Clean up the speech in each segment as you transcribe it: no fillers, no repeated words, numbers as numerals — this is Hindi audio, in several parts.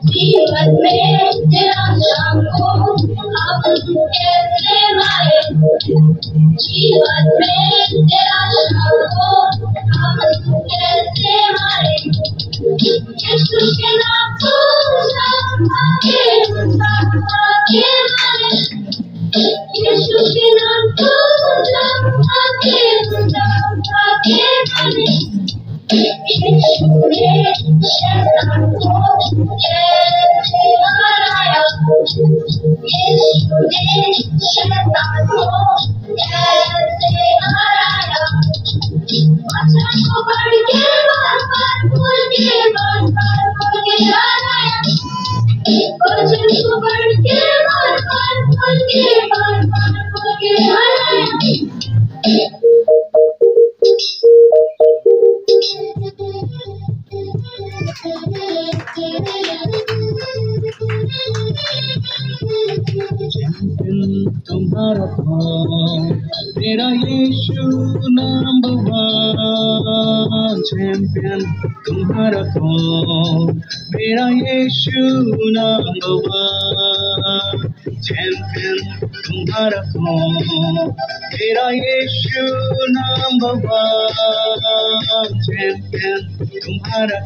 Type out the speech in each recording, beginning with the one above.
जीवन में तेरा शाम को हम कैसे मारे, जीवन में तेरा शाम को हम कैसे मारे, यीशु के नाम को आगे मारे, यीशु के नाम को आगे मारे, यीशु ने शैतान को कैसे हराया, यीशु ने शैतान को कैसे हराया, वचन को पढ़ के बार-बार बोल के बार-बार बोल के हराया, वचन को पढ़ के बार-बार बोल के बार-बार बोल के हराया। तुम्हारा मेरा यीशु नंबर वन चैंपियन, तुम्हारा मेरा यीशु नंबर वन चैंपियन, तुम्हारा मेरा यीशु नंबर वन चैंपियन, तुम्हारा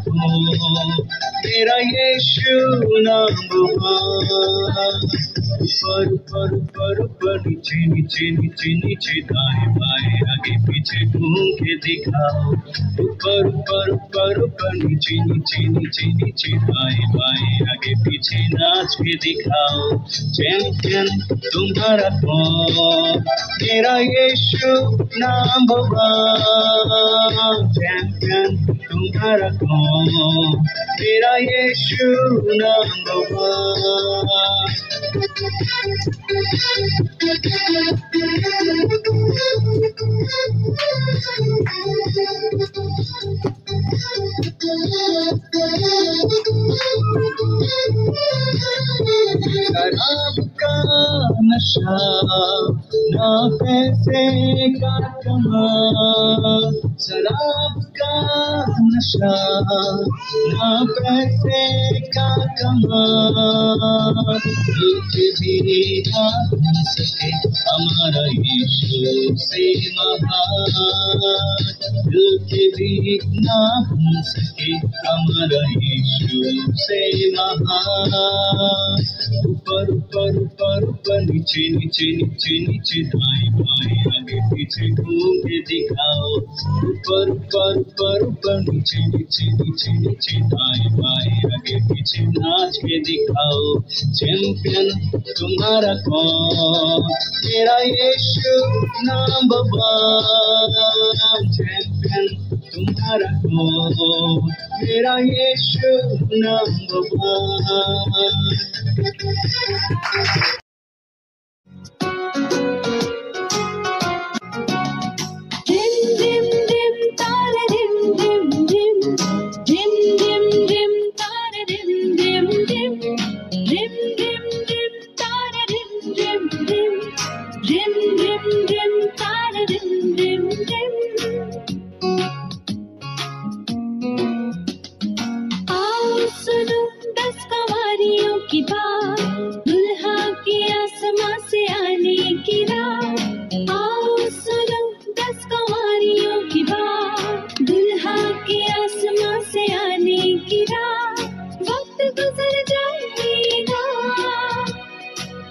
मेरा यीशु नंबर वन। ऊपर नीचे नीचे नीचे नीचे दाएं बाएं आगे पीछे घूम के दिखाओ, ऊपर नीचे नीचे नीचे नीचे दाएं बाएं आगे पीछे नाच के दिखाओ। चैंपियन तुम्हारा मेरा यीशु नंबर वन चैंपियन, तुम्हारा मेरा यीशु नंबर वन। शराब का नशा ना पैसे का कमाल, शराब का नशा ना पैसे का कमाल, भी ना बन सके हमारा यीशु से महान, भी ना बन सके हमारा यीशु से महान। ऊपर नीचे नीचे नीचे नीचे दाएं बाएं आगे पीछे घूम के दिखाओ, ऊपर नीचे नीचे नीचे नीचे दाएं बाएं आगे पीछे नाच के दिखाओ। चैंपियन तुम्हारा मेरा यीशु नंबर वन चैंपियन, तुम्हारा मेरा यीशु नंबर वन।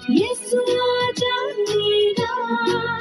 यीशु आ जाएगा।